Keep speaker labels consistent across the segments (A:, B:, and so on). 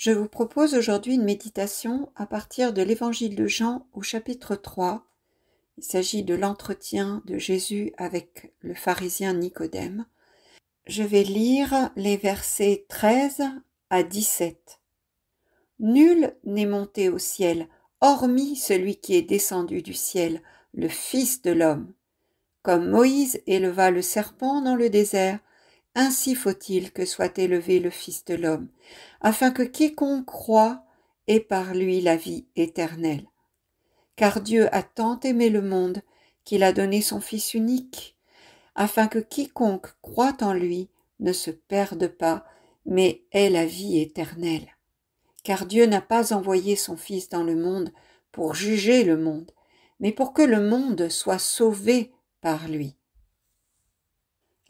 A: Je vous propose aujourd'hui une méditation à partir de l'Évangile de Jean au chapitre 3. Il s'agit de l'entretien de Jésus avec le pharisien Nicodème. Je vais lire les versets 13 à 17. Nul n'est monté au ciel, hormis celui qui est descendu du ciel, le Fils de l'homme. Comme Moïse éleva le serpent dans le désert, ainsi faut-il que soit élevé le Fils de l'homme, afin que quiconque croit ait par lui la vie éternelle. Car Dieu a tant aimé le monde qu'il a donné son Fils unique, afin que quiconque croit en lui ne se perde pas, mais ait la vie éternelle. Car Dieu n'a pas envoyé son Fils dans le monde pour juger le monde, mais pour que le monde soit sauvé par lui.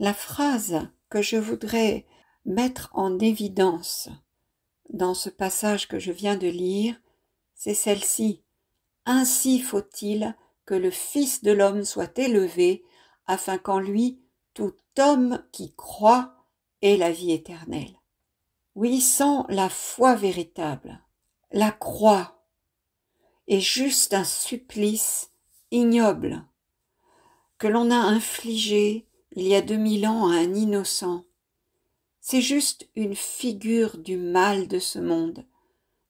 A: La phrase que je voudrais mettre en évidence dans ce passage que je viens de lire, c'est celle-ci. Ainsi faut-il que le Fils de l'homme soit élevé, afin qu'en lui tout homme qui croit ait la vie éternelle. Oui, sans la foi véritable, la croix est juste un supplice ignoble que l'on a infligé il y a 2000 ans à un innocent. C'est juste une figure du mal de ce monde,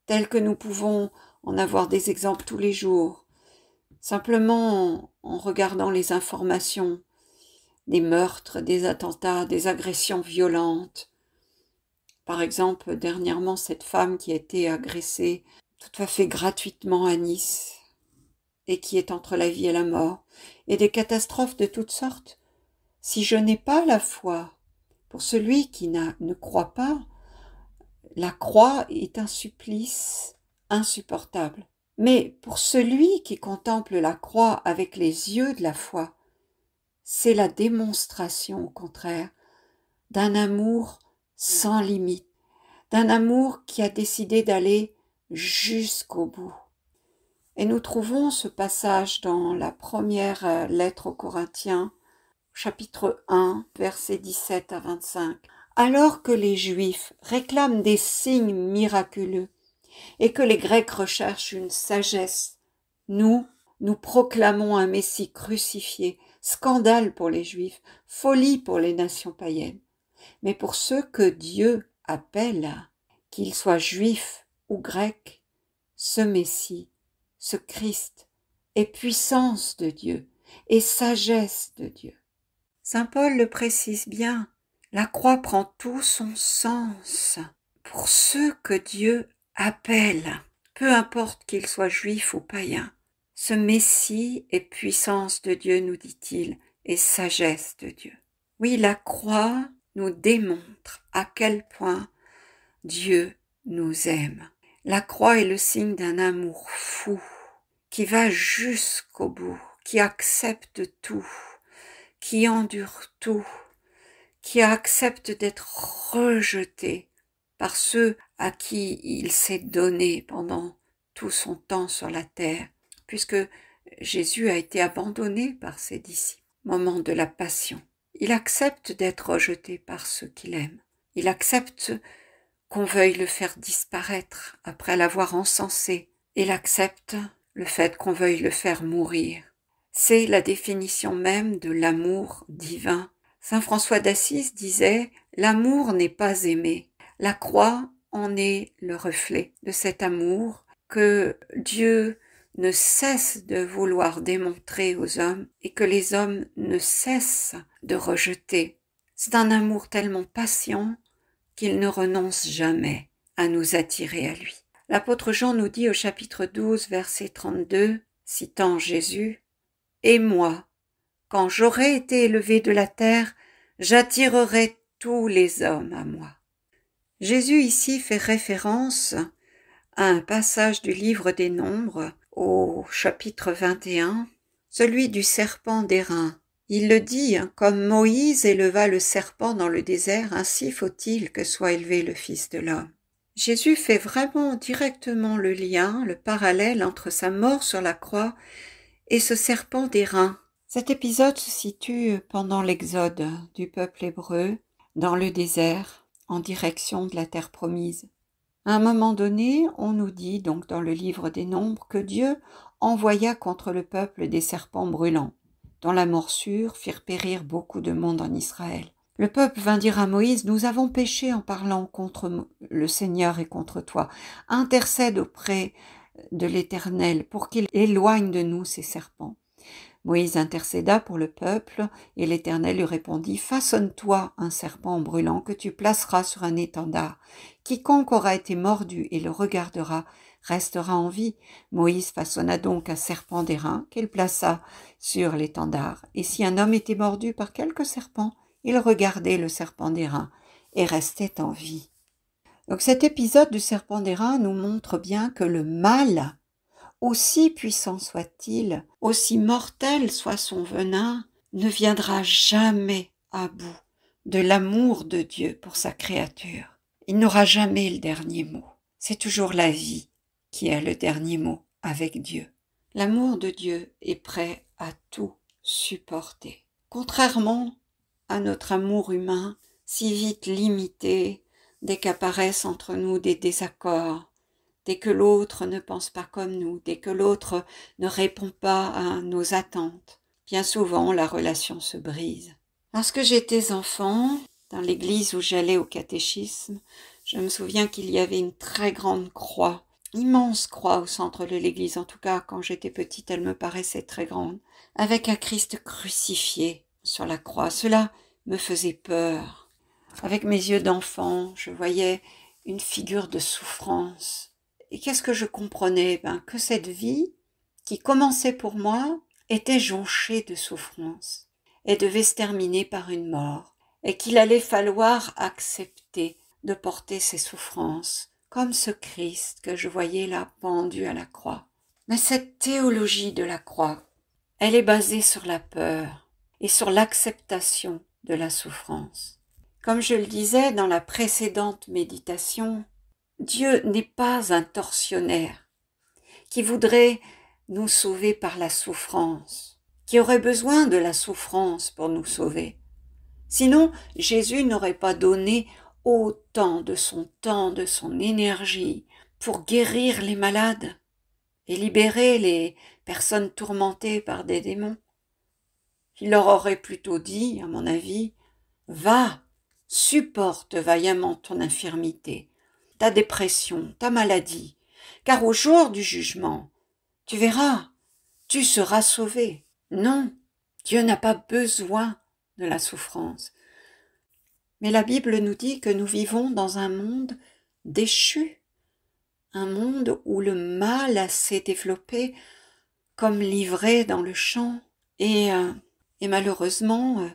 A: tel que nous pouvons en avoir des exemples tous les jours, simplement en regardant les informations, des meurtres, des attentats, des agressions violentes. Par exemple, dernièrement, cette femme qui a été agressée tout à fait gratuitement à Nice et qui est entre la vie et la mort, et des catastrophes de toutes sortes. Si je n'ai pas la foi, pour celui qui ne croit pas, la croix est un supplice insupportable. Mais pour celui qui contemple la croix avec les yeux de la foi, c'est la démonstration, au contraire, d'un amour sans limite, d'un amour qui a décidé d'aller jusqu'au bout. Et nous trouvons ce passage dans la première lettre aux Corinthiens, chapitre 1, versets 17 à 25. Alors que les Juifs réclament des signes miraculeux et que les Grecs recherchent une sagesse, nous proclamons un Messie crucifié, scandale pour les Juifs, folie pour les nations païennes. Mais pour ceux que Dieu appelle, qu'ils soient Juifs ou Grecs, ce Messie, ce Christ, est puissance de Dieu et sagesse de Dieu. Saint Paul le précise bien, la croix prend tout son sens pour ceux que Dieu appelle, peu importe qu'ils soient juifs ou païens. Ce Messie est puissance de Dieu, nous dit-il, et sagesse de Dieu. Oui, la croix nous démontre à quel point Dieu nous aime. La croix est le signe d'un amour fou, qui va jusqu'au bout, qui accepte tout, qui endure tout, qui accepte d'être rejeté par ceux à qui il s'est donné pendant tout son temps sur la terre, puisque Jésus a été abandonné par ses disciples au moment de la passion. Il accepte d'être rejeté par ceux qu'il aime. Il accepte qu'on veuille le faire disparaître après l'avoir encensé. Il accepte le fait qu'on veuille le faire mourir. C'est la définition même de l'amour divin. Saint François d'Assise disait « L'amour n'est pas aimé ». La croix en est le reflet de cet amour que Dieu ne cesse de vouloir démontrer aux hommes et que les hommes ne cessent de rejeter. C'est un amour tellement patient qu'il ne renonce jamais à nous attirer à lui. L'apôtre Jean nous dit au chapitre 12, verset 32, citant Jésus, « Et moi, quand j'aurai été élevé de la terre, j'attirerai tous les hommes à moi. » Jésus ici fait référence à un passage du livre des Nombres, au chapitre 21, celui du serpent d'airain. Il le dit, comme Moïse éleva le serpent dans le désert, ainsi faut-il que soit élevé le Fils de l'homme. Jésus fait vraiment directement le lien, le parallèle entre sa mort sur la croix et ce serpent d'airain. Cet épisode se situe pendant l'exode du peuple hébreu dans le désert en direction de la terre promise. À un moment donné, on nous dit donc dans le livre des Nombres que Dieu envoya contre le peuple des serpents brûlants, dont la morsure firent périr beaucoup de monde en Israël. Le peuple vint dire à Moïse, « Nous avons péché en parlant contre le Seigneur et contre toi. Intercède auprès de l'Éternel pour qu'il éloigne de nous ces serpents. » Moïse intercéda pour le peuple, et l'Éternel lui répondit, « Façonne-toi un serpent brûlant que tu placeras sur un étendard. Quiconque aura été mordu et le regardera restera en vie. » Moïse façonna donc un serpent d'airain qu'il plaça sur l'étendard. Et si un homme était mordu par quelque serpent, il regardait le serpent d'airain et restait en vie. Donc cet épisode du serpent d'airain nous montre bien que le mal, aussi puissant soit-il, aussi mortel soit son venin, ne viendra jamais à bout de l'amour de Dieu pour sa créature. Il n'aura jamais le dernier mot. C'est toujours la vie qui a le dernier mot avec Dieu. L'amour de Dieu est prêt à tout supporter. Contrairement à notre amour humain, si vite limité, dès qu'apparaissent entre nous des désaccords, dès que l'autre ne pense pas comme nous, dès que l'autre ne répond pas à nos attentes, bien souvent la relation se brise. Lorsque j'étais enfant, dans l'église où j'allais au catéchisme, je me souviens qu'il y avait une très grande croix, immense croix au centre de l'église, en tout cas quand j'étais petite elle me paraissait très grande, avec un Christ crucifié sur la croix. Cela me faisait peur. Avec mes yeux d'enfant, je voyais une figure de souffrance. Et qu'est-ce que je comprenais? Que cette vie, qui commençait pour moi, était jonchée de souffrance et devait se terminer par une mort, et qu'il allait falloir accepter de porter ces souffrances, comme ce Christ que je voyais là pendu à la croix. Mais cette théologie de la croix, elle est basée sur la peur et sur l'acceptation de la souffrance. Comme je le disais dans la précédente méditation, Dieu n'est pas un tortionnaire qui voudrait nous sauver par la souffrance, qui aurait besoin de la souffrance pour nous sauver. Sinon, Jésus n'aurait pas donné autant de son temps, de son énergie pour guérir les malades et libérer les personnes tourmentées par des démons. Il leur aurait plutôt dit, à mon avis, « Va, supporte vaillamment ton infirmité, ta dépression, ta maladie, car au jour du jugement, tu verras, tu seras sauvé. » Non, Dieu n'a pas besoin de la souffrance. Mais la Bible nous dit que nous vivons dans un monde déchu, un monde où le mal s'est développé comme l'ivraie dans le champ. Et malheureusement,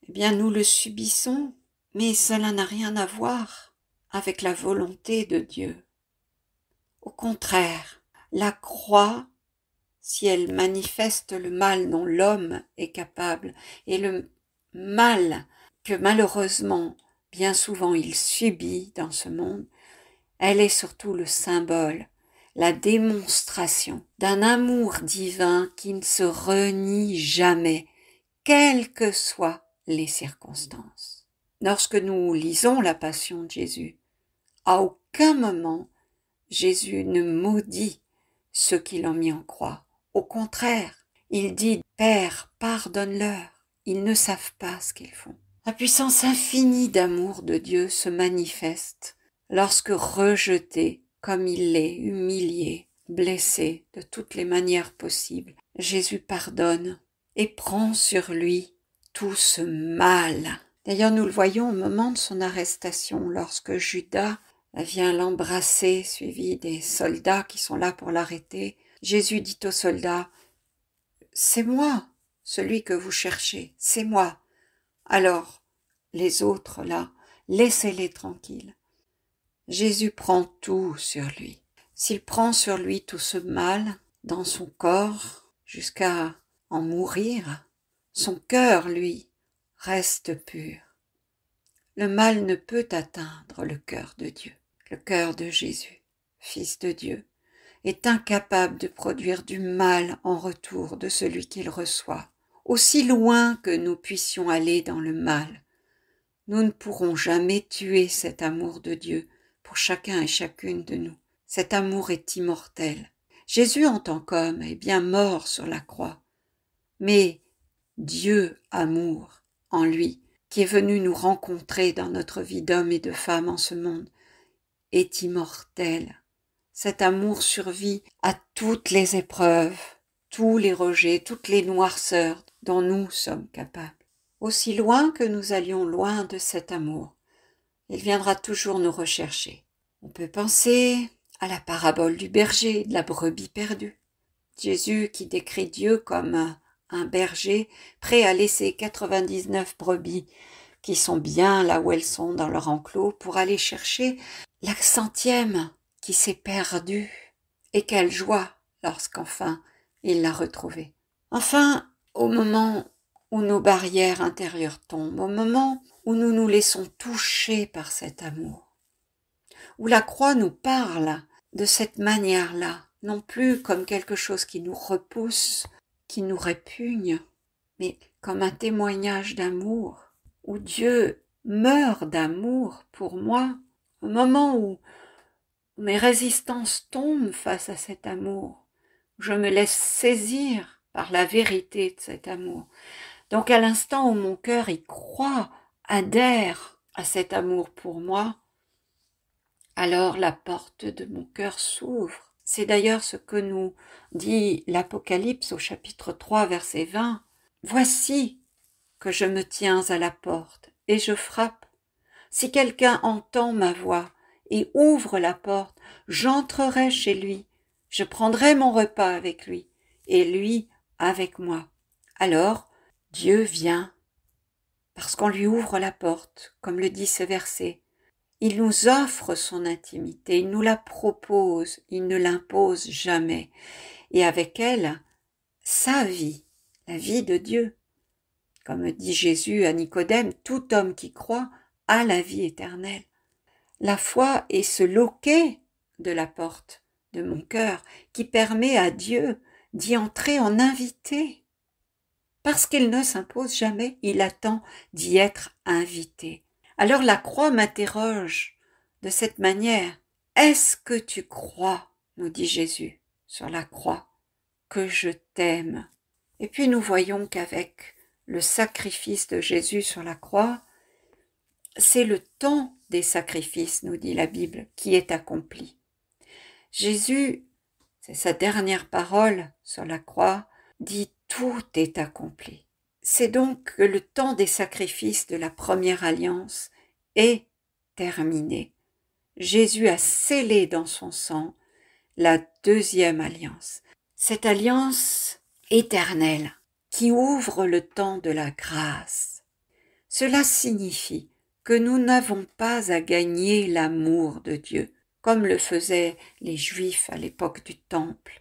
A: eh bien, nous le subissons, mais cela n'a rien à voir avec la volonté de Dieu. Au contraire, la croix, si elle manifeste le mal dont l'homme est capable, et le mal que malheureusement, bien souvent, il subit dans ce monde, elle est surtout le symbole, la démonstration d'un amour divin qui ne se renie jamais, quelles que soient les circonstances. Lorsque nous lisons la Passion de Jésus, à aucun moment Jésus ne maudit ceux qui l'ont mis en croix. Au contraire, il dit « Père, pardonne-leur, ils ne savent pas ce qu'ils font ». La puissance infinie d'amour de Dieu se manifeste lorsque rejeté comme il l'est, humilié, blessé de toutes les manières possibles, Jésus pardonne et prend sur lui tout ce mal. D'ailleurs, nous le voyons au moment de son arrestation, lorsque Judas vient l'embrasser, suivi des soldats qui sont là pour l'arrêter. Jésus dit aux soldats, « C'est moi, celui que vous cherchez, c'est moi. » Alors, les autres là, laissez-les tranquilles. Jésus prend tout sur lui. S'il prend sur lui tout ce mal dans son corps jusqu'à en mourir, son cœur, lui, reste pur. Le mal ne peut atteindre le cœur de Dieu. Le cœur de Jésus, Fils de Dieu, est incapable de produire du mal en retour de celui qu'il reçoit. Aussi loin que nous puissions aller dans le mal, nous ne pourrons jamais tuer cet amour de Dieu pour pour chacun et chacune de nous. Cet amour est immortel. Jésus en tant qu'homme est bien mort sur la croix, mais Dieu amour en lui, qui est venu nous rencontrer dans notre vie d'homme et de femme en ce monde, est immortel. Cet amour survit à toutes les épreuves, tous les rejets, toutes les noirceurs dont nous sommes capables. Aussi loin que nous allions loin de cet amour, il viendra toujours nous rechercher. On peut penser à la parabole du berger, de la brebis perdue. Jésus qui décrit Dieu comme un berger prêt à laisser 99 brebis qui sont bien là où elles sont dans leur enclos pour aller chercher la 100e qui s'est perdue. Et quelle joie lorsqu'enfin il l'a retrouvée. Enfin, au moment où nos barrières intérieures tombent, au moment où nous nous laissons toucher par cet amour, où la croix nous parle de cette manière-là, non plus comme quelque chose qui nous repousse, qui nous répugne, mais comme un témoignage d'amour, où Dieu meurt d'amour pour moi, au moment où mes résistances tombent face à cet amour, où je me laisse saisir par la vérité de cet amour. Donc à l'instant où mon cœur y croit, adhère à cet amour pour moi, alors la porte de mon cœur s'ouvre. C'est d'ailleurs ce que nous dit l'Apocalypse au chapitre 3, verset 20. « Voici que je me tiens à la porte et je frappe. Si quelqu'un entend ma voix et ouvre la porte, j'entrerai chez lui, je prendrai mon repas avec lui et lui avec moi. » Alors, Dieu vient parce qu'on lui ouvre la porte, comme le dit ce verset. Il nous offre son intimité, il nous la propose, il ne l'impose jamais. Et avec elle, sa vie, la vie de Dieu. Comme dit Jésus à Nicodème, tout homme qui croit a la vie éternelle. La foi est ce loquet de la porte de mon cœur qui permet à Dieu d'y entrer en invité. Parce qu'il ne s'impose jamais, il attend d'y être invité. Alors la croix m'interroge de cette manière. Est-ce que tu crois, nous dit Jésus sur la croix, que je t'aime? Et puis nous voyons qu'avec le sacrifice de Jésus sur la croix, c'est le temps des sacrifices, nous dit la Bible, qui est accompli. Jésus, c'est sa dernière parole sur la croix, dit « tout est accompli ». C'est donc que le temps des sacrifices de la première alliance est terminé. Jésus a scellé dans son sang la deuxième alliance, cette alliance éternelle qui ouvre le temps de la grâce. Cela signifie que nous n'avons pas à gagner l'amour de Dieu, comme le faisaient les Juifs à l'époque du Temple,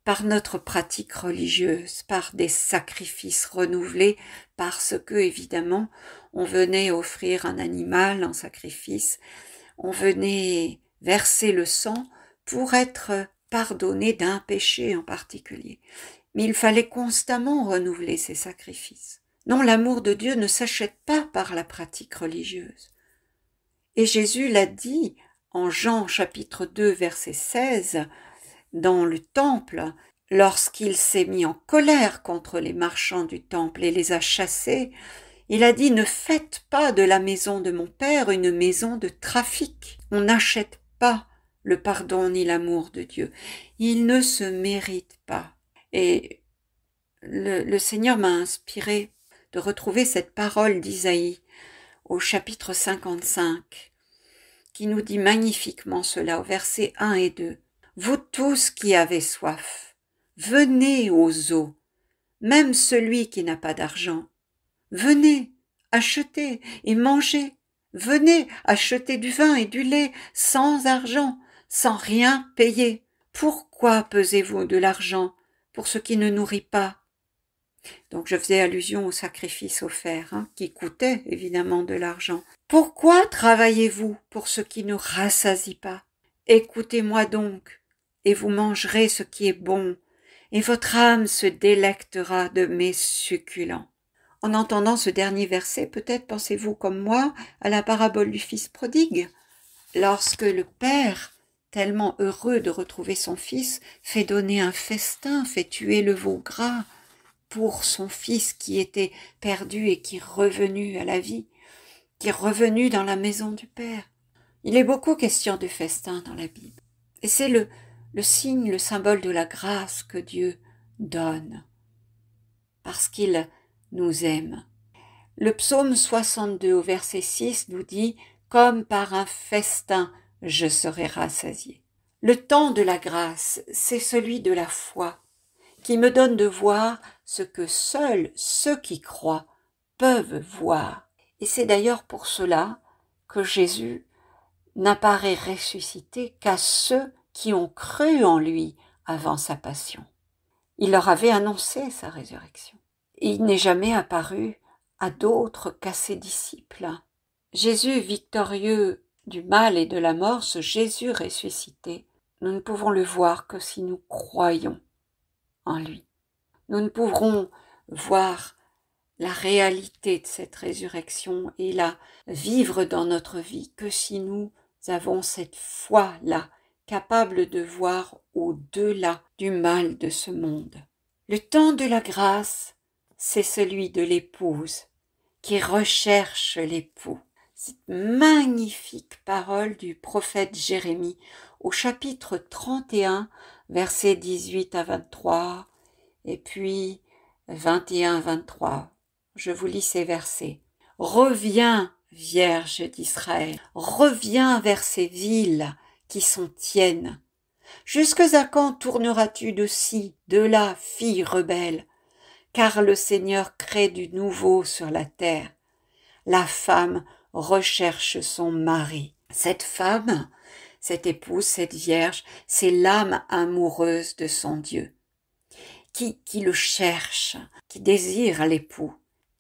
A: par notre pratique religieuse, par des sacrifices renouvelés, parce que, évidemment, on venait offrir un animal en sacrifice, on venait verser le sang pour être pardonné d'un péché en particulier. Mais il fallait constamment renouveler ces sacrifices. Non, l'amour de Dieu ne s'achète pas par la pratique religieuse. Et Jésus l'a dit en Jean chapitre 2 verset 16, dans le temple, lorsqu'il s'est mis en colère contre les marchands du temple et les a chassés, il a dit « Ne faites pas de la maison de mon Père une maison de trafic. » On n'achète pas le pardon ni l'amour de Dieu. Il ne se mérite pas. Et le Seigneur m'a inspiré de retrouver cette parole d'Isaïe au chapitre 55, qui nous dit magnifiquement cela au verset 1 et 2. « Vous tous qui avez soif, venez aux eaux, même celui qui n'a pas d'argent. Venez, achetez et mangez. Venez acheter du vin et du lait sans argent, sans rien payer. Pourquoi pesez-vous de l'argent pour ce qui ne nourrit pas ?» Donc je faisais allusion au sacrifice offert, qui coûtait évidemment de l'argent. « Pourquoi travaillez-vous pour ce qui ne rassasie pas? Écoutez-moi donc, et vous mangerez ce qui est bon, et votre âme se délectera de mes succulents. » En entendant ce dernier verset, peut-être pensez-vous comme moi à la parabole du fils prodigue. lorsque le père, tellement heureux de retrouver son fils, fait donner un festin, fait tuer le veau gras pour son fils qui était perdu et qui est revenu à la vie, qui est revenu dans la maison du père. Il est beaucoup question de festin dans la Bible. Et c'est le signe, le symbole de la grâce que Dieu donne, parce qu'il nous aime. Le psaume 62 au verset 6 nous dit « Comme par un festin, je serai rassasié ». Le temps de la grâce, c'est celui de la foi, qui me donne de voir ce que seuls ceux qui croient peuvent voir. Et c'est d'ailleurs pour cela que Jésus n'apparaît ressuscité qu'à ceux qui ont cru en lui avant sa passion. Il leur avait annoncé sa résurrection. Il n'est jamais apparu à d'autres qu'à ses disciples. Jésus victorieux du mal et de la mort, ce Jésus ressuscité, nous ne pouvons le voir que si nous croyons en lui. Nous ne pourrons voir la réalité de cette résurrection et la vivre dans notre vie que si nous avons cette foi-là, capable de voir au-delà du mal de ce monde. Le temps de la grâce, c'est celui de l'épouse qui recherche l'époux. Cette magnifique parole du prophète Jérémie au chapitre 31, versets 18 à 23, et puis 21-23. Je vous lis ces versets. « Reviens, Vierge d'Israël, reviens vers ces villes qui sont tiennes. Jusque à quand tourneras-tu de ci, de là, fille rebelle? Car le Seigneur crée du nouveau sur la terre. La femme recherche son mari. » Cette femme, cette épouse, cette vierge, c'est l'âme amoureuse de son Dieu, qui le cherche, qui désire l'époux,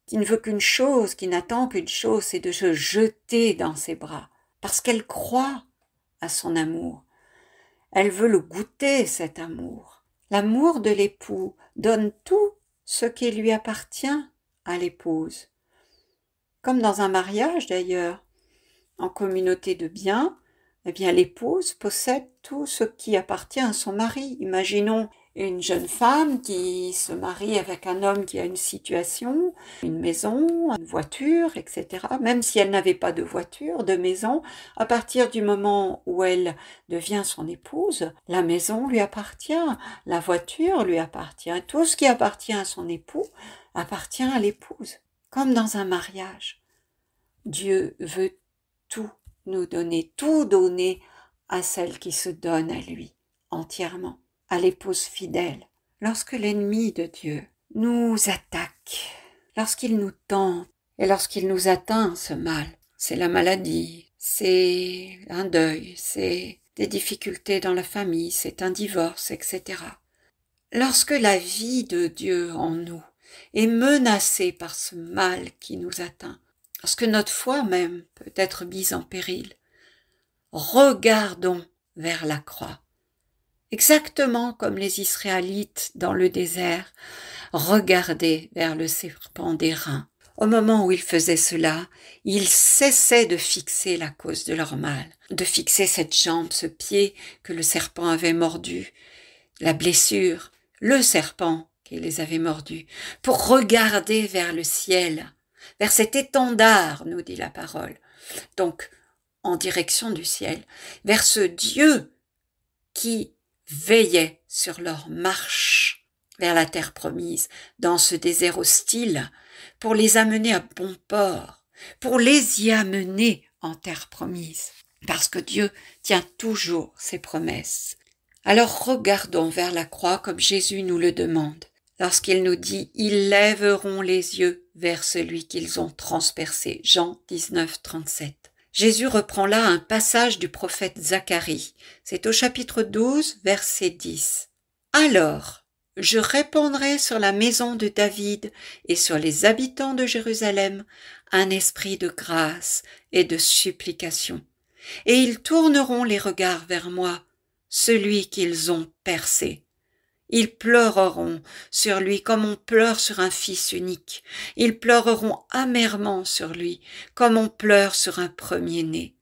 A: qui ne veut qu'une chose, qui n'attend qu'une chose, c'est de se jeter dans ses bras, parce qu'elle croit à son amour. Elle veut le goûter, cet amour. L'amour de l'époux donne tout ce qui lui appartient à l'épouse. Comme dans un mariage d'ailleurs, en communauté de biens, eh bien l'épouse possède tout ce qui appartient à son mari. Imaginons une jeune femme qui se marie avec un homme qui a une situation, une maison, une voiture, etc. Même si elle n'avait pas de voiture, de maison, à partir du moment où elle devient son épouse, la maison lui appartient, la voiture lui appartient. Tout ce qui appartient à son époux appartient à l'épouse. Comme dans un mariage, Dieu veut tout nous donner, tout donner à celle qui se donne à lui entièrement, à l'épouse fidèle. Lorsque l'ennemi de Dieu nous attaque, lorsqu'il nous tente et lorsqu'il nous atteint ce mal, c'est la maladie, c'est un deuil, c'est des difficultés dans la famille, c'est un divorce, etc. Lorsque la vie de Dieu en nous est menacée par ce mal qui nous atteint, lorsque notre foi même peut être mise en péril, regardons vers la croix. Exactement comme les Israélites dans le désert regardaient vers le serpent d'airain. Au moment où ils faisaient cela, ils cessaient de fixer la cause de leur mal, de fixer cette jambe, ce pied que le serpent avait mordu, la blessure, le serpent qui les avait mordus, pour regarder vers le ciel, vers cet étendard, nous dit la parole, donc en direction du ciel, vers ce Dieu qui veillait sur leur marche vers la terre promise, dans ce désert hostile, pour les amener à bon port, pour les y amener en terre promise, parce que Dieu tient toujours ses promesses. Alors regardons vers la croix comme Jésus nous le demande, lorsqu'il nous dit « Ils lèveront les yeux vers celui qu'ils ont transpercé » Jean 19, 37. Jésus reprend là un passage du prophète Zacharie. C'est au chapitre 12, verset 10. « Alors, je répandrai sur la maison de David et sur les habitants de Jérusalem un esprit de grâce et de supplication. Et ils tourneront les regards vers moi, celui qu'ils ont percé. Ils pleureront sur lui comme on pleure sur un fils unique. Ils pleureront amèrement sur lui comme on pleure sur un premier-né.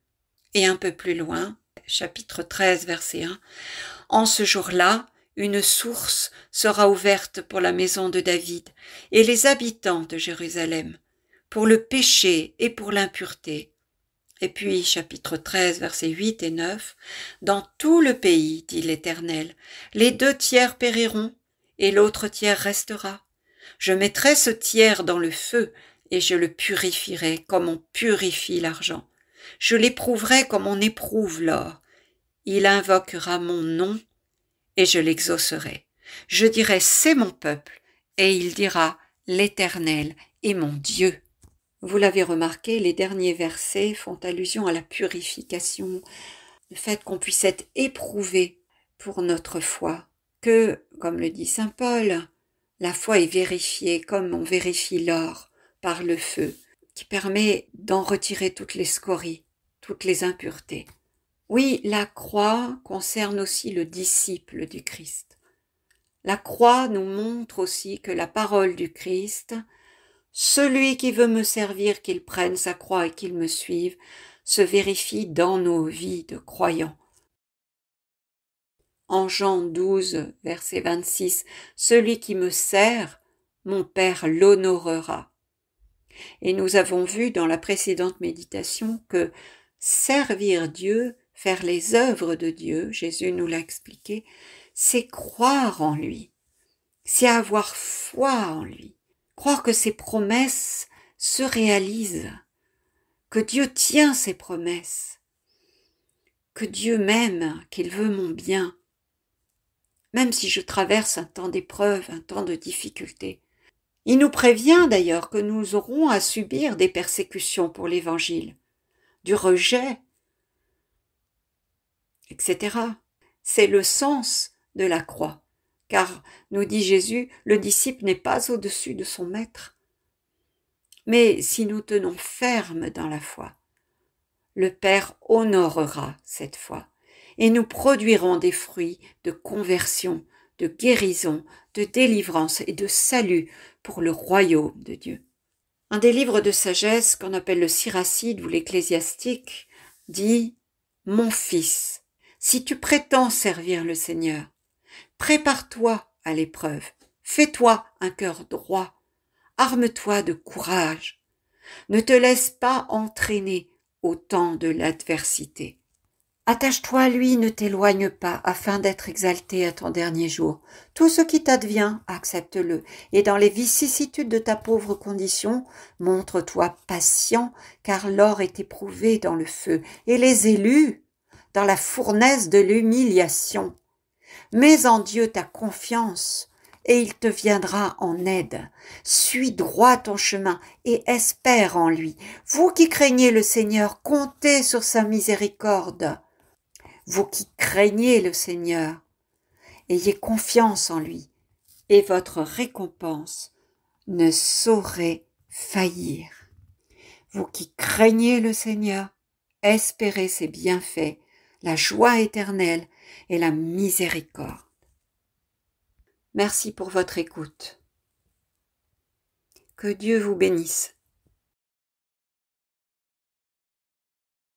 A: Et un peu plus loin, chapitre 13, verset 1, « En ce jour-là, une source sera ouverte pour la maison de David et les habitants de Jérusalem, pour le péché et pour l'impureté. » Et puis, chapitre 13, versets 8 et 9, « Dans tout le pays, dit l'Éternel, les 2 tiers périront et l'autre tiers restera. Je mettrai ce tiers dans le feu et je le purifierai comme on purifie l'argent. Je l'éprouverai comme on éprouve l'or. Il invoquera mon nom et je l'exaucerai. Je dirai, c'est mon peuple, et il dira, l'Éternel est mon Dieu. » Vous l'avez remarqué, les derniers versets font allusion à la purification, le fait qu'on puisse être éprouvé pour notre foi, que, comme le dit saint Paul, la foi est vérifiée comme on vérifie l'or par le feu, qui permet d'en retirer toutes les scories, toutes les impuretés. Oui, la croix concerne aussi le disciple du Christ. La croix nous montre aussi que la parole du Christ, celui qui veut me servir, qu'il prenne sa croix et qu'il me suive, se vérifie dans nos vies de croyants. En Jean 12, verset 26, « Celui qui me sert, mon Père l'honorera. » Et nous avons vu dans la précédente méditation que servir Dieu, faire les œuvres de Dieu, Jésus nous l'a expliqué, c'est croire en lui, c'est avoir foi en lui, croire que ses promesses se réalisent, que Dieu tient ses promesses, que Dieu m'aime, qu'il veut mon bien, même si je traverse un temps d'épreuve, un temps de difficulté. Il nous prévient d'ailleurs que nous aurons à subir des persécutions pour l'Évangile, du rejet, etc. C'est le sens de la croix, car, nous dit Jésus, le disciple n'est pas au-dessus de son maître. Mais si nous tenons ferme dans la foi, le Père honorera cette foi, et nous produirons des fruits de conversion, de guérison, de délivrance et de salut pour le royaume de Dieu. Un des livres de sagesse qu'on appelle le Siracide ou l'Ecclésiastique dit « Mon fils, si tu prétends servir le Seigneur, prépare-toi à l'épreuve, fais-toi un cœur droit, arme-toi de courage, ne te laisse pas entraîner au temps de l'adversité. Attache-toi à lui, ne t'éloigne pas, afin d'être exalté à ton dernier jour. Tout ce qui t'advient, accepte-le, et dans les vicissitudes de ta pauvre condition, montre-toi patient, car l'or est éprouvé dans le feu, et les élus dans la fournaise de l'humiliation. Mets en Dieu ta confiance, et il te viendra en aide. Suis droit ton chemin et espère en lui. Vous qui craignez le Seigneur, comptez sur sa miséricorde. Vous qui craignez le Seigneur, ayez confiance en lui, et votre récompense ne saurait faillir. Vous qui craignez le Seigneur, espérez ses bienfaits, la joie éternelle et la miséricorde. Merci pour votre écoute. Que Dieu vous bénisse.